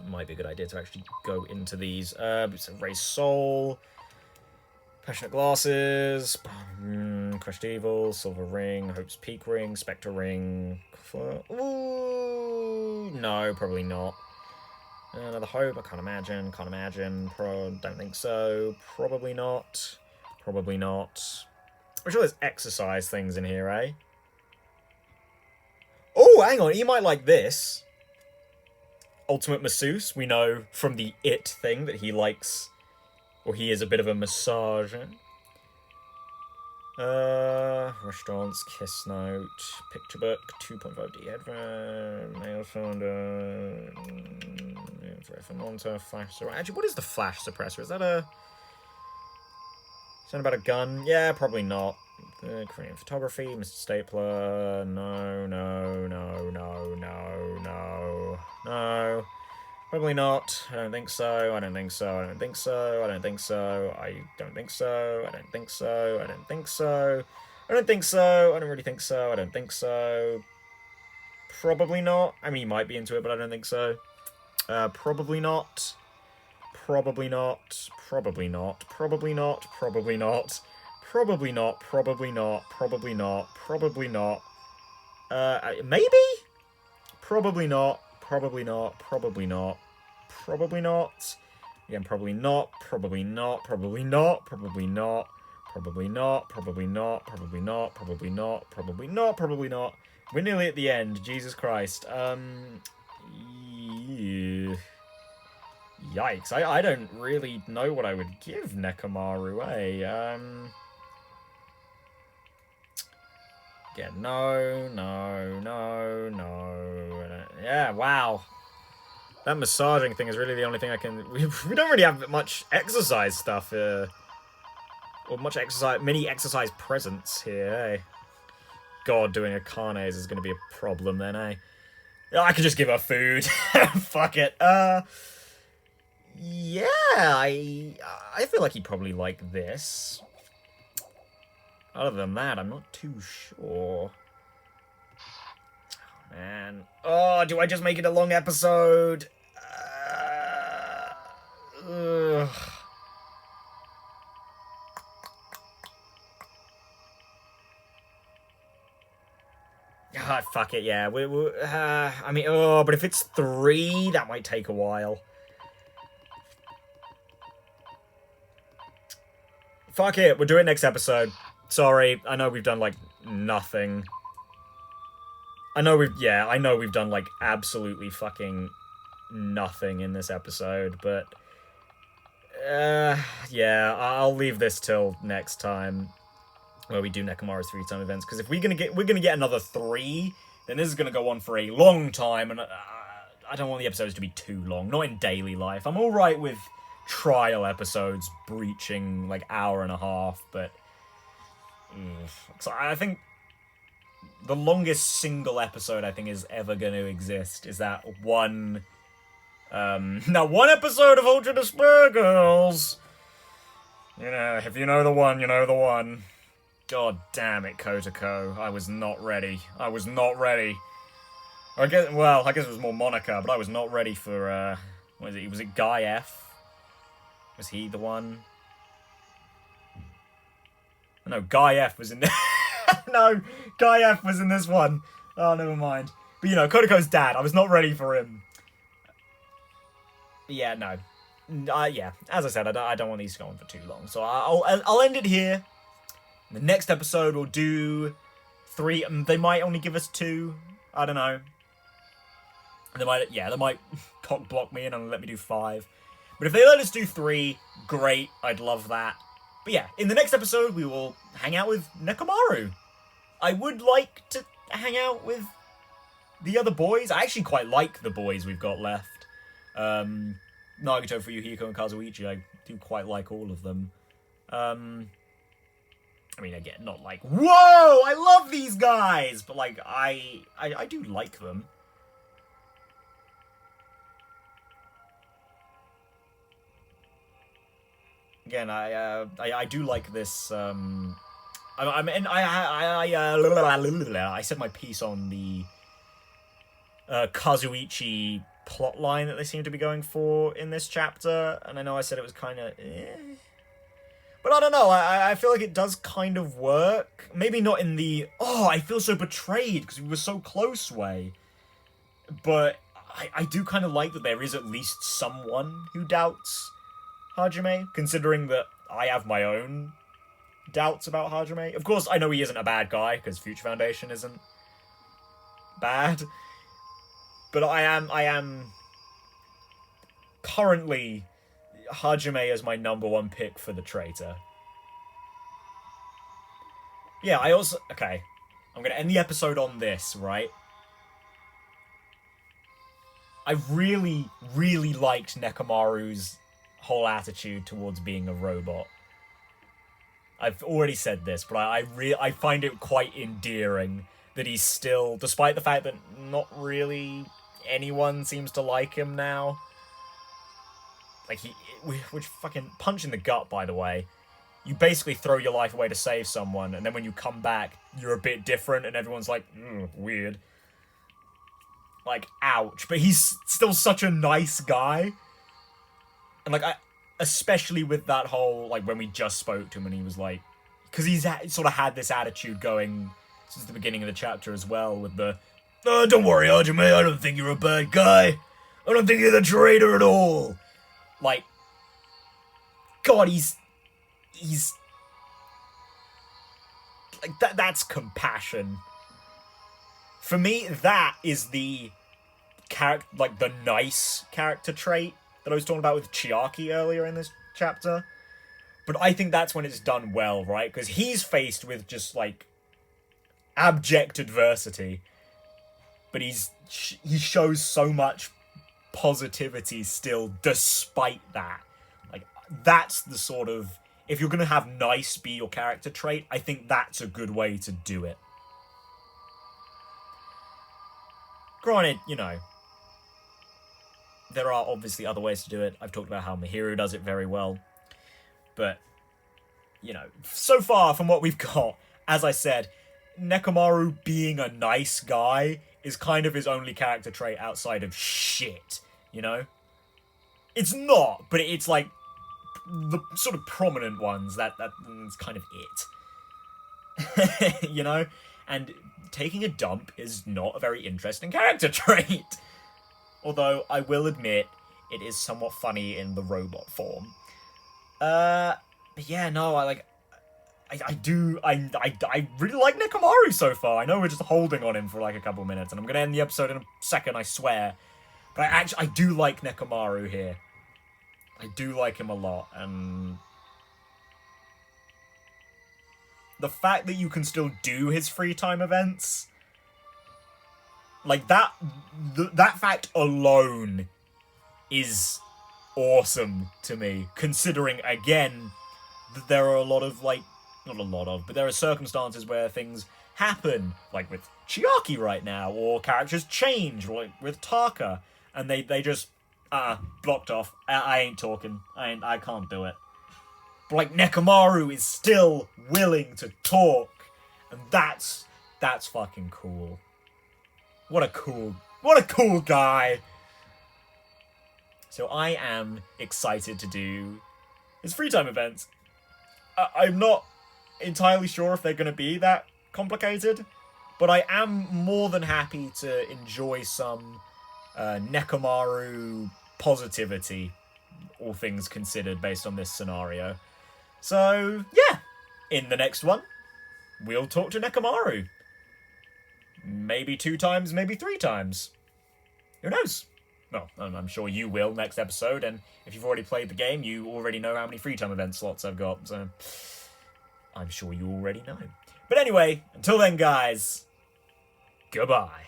A: Might be a good idea to actually go into these. So Raise Soul, Passionate Glasses, Crushed Evil, Silver Ring, Hope's Peak Ring, Spectre Ring. Ooh, no, probably not. Another Hope, I can't imagine. Don't think so. Probably not. I'm sure there's exercise things in here, eh? Oh, hang on, he might like this. Ultimate Masseuse, we know from the It thing that he likes, or he is a bit of a massager. Restaurants, Kiss Note, Picture Book, 2.5D headphone, Nail Finder, Monitor, Flash Suppressor. Actually, what is the Flash Suppressor? Is that something about a gun? Yeah, probably not. Korean Photography, Mr. Stapler, no. Probably not. I don't think so. Probably not. I mean, he might be into it, but I don't think so. Probably not. Maybe? Probably not. Again, probably not. We're nearly at the end. Jesus Christ. Yikes. I don't really know what I would give Nekomaru, eh? Yeah, no. Yeah, wow. That massaging thing is really the only thing I can... We don't really have much exercise stuff here. Or many exercise presents here, eh? God, doing a carnes is going to be a problem then, eh? I could just give her food. Fuck it. Yeah, I feel like he'd probably like this. Other than that, I'm not too sure. Oh, man. Oh, do I just make it a long episode? Ugh. Ah, fuck it, yeah. I mean, but if it's 3, that might take a while. Fuck it, we'll do it next episode. Sorry, I know we've done, like, nothing. I know we've done, like, absolutely fucking nothing in this episode, but... yeah, I'll leave this till next time, where we do Nekomaru's 3-time events, because if we're gonna get another 3, then this is gonna go on for a long time, and I don't want the episodes to be too long, not in daily life. I'm alright with trial episodes breaching, like, hour and a half, but... So I think the longest single episode I think is ever going to exist is that one episode of Ultra Despair Girls. You know, if you know the one, you know the one. God damn it, Kotoko. I was not ready. I guess it was more Monica, but I was not ready for, was it Guy F? Was he the one? No, Guy F was in there. No, Guy F was in this one. Oh, never mind. But, you know, Kotoko's dad. I was not ready for him. Yeah, no. Yeah, as I said, I don't want these to go on for too long. So I'll end it here. In the next episode, we'll do 3. They might only give us 2. I don't know. They might cock block me and let me do 5. But if they let us do 3, great. I'd love that. But yeah, in the next episode, we will hang out with Nekomaru. I would like to hang out with the other boys. I actually quite like the boys we've got left. Nagito, Fuyuhiko, and Kazuichi, I do quite like all of them. I mean, again, not like, whoa, I love these guys! But, like, I do like them. Again, I do like this. I said my piece on the Kazuichi plotline that they seem to be going for in this chapter, and I know I said it was kind of, but I don't know. I feel like it does kind of work. Maybe not in the I feel so betrayed because we were so close way, but I do kind of like that there is at least someone who doubts Hajime, considering that I have my own doubts about Hajime. Of course, I know he isn't a bad guy, because Future Foundation isn't bad. But I am currently Hajime as my #1 pick for the traitor. Yeah, okay, I'm going to end the episode on this, right? I really, really liked Nekomaru's whole attitude towards being a robot. I've already said this, but I find it quite endearing that he's still, despite the fact that not really anyone seems to like him now. Like, which fucking punch in the gut, by the way. You basically throw your life away to save someone, and then when you come back, you're a bit different, and everyone's like, weird. Like, ouch. But he's still such a nice guy. And, like, especially with that whole, like, when we just spoke to him and he was like... Because he's sort of had this attitude going since the beginning of the chapter as well, with the, don't worry, Hajime, I don't think you're a bad guy. I don't think you're the traitor at all. Like, God, he's... Like, that's compassion. For me, that is the the nice character trait that I was talking about with Chiaki earlier in this chapter. But I think that's when it's done well, right? Because he's faced with just, like, abject adversity. But he shows so much positivity still, despite that. Like, that's the sort of... If you're going to have nice be your character trait, I think that's a good way to do it. Granted, you know, there are obviously other ways to do it. I've talked about how Mihiru does it very well. But you know, so far from what we've got, as I said, Nekomaru being a nice guy is kind of his only character trait outside of shit, you know? It's not, but it's like the sort of prominent ones, that's kind of it. You know? And taking a dump is not a very interesting character trait. Although, I will admit, it is somewhat funny in the robot form. But yeah, no, I really like Nekomaru so far. I know we're just holding on him for like a couple minutes, and I'm gonna end the episode in a second, I swear. But I do like Nekomaru here. I do like him a lot, and the fact that you can still do his free time events, like that fact alone is awesome to me, considering, again, that there are a lot of, like, not a lot of, but there are circumstances where things happen, like with Chiaki right now, or characters change, like with Taka, and they just, blocked off. I ain't talking. I can't do it. But, like, Nekomaru is still willing to talk, and that's fucking cool. What a cool guy. So I am excited to do his free time events. I'm not entirely sure if they're going to be that complicated, but I am more than happy to enjoy some Nekomaru positivity, all things considered, based on this scenario. So, yeah, in the next one, we'll talk to Nekomaru. Maybe 2 times, maybe 3 times. Who knows? Well, I'm sure you will next episode, and if you've already played the game, you already know how many free time event slots I've got, so I'm sure you already know. But anyway, until then, guys, goodbye.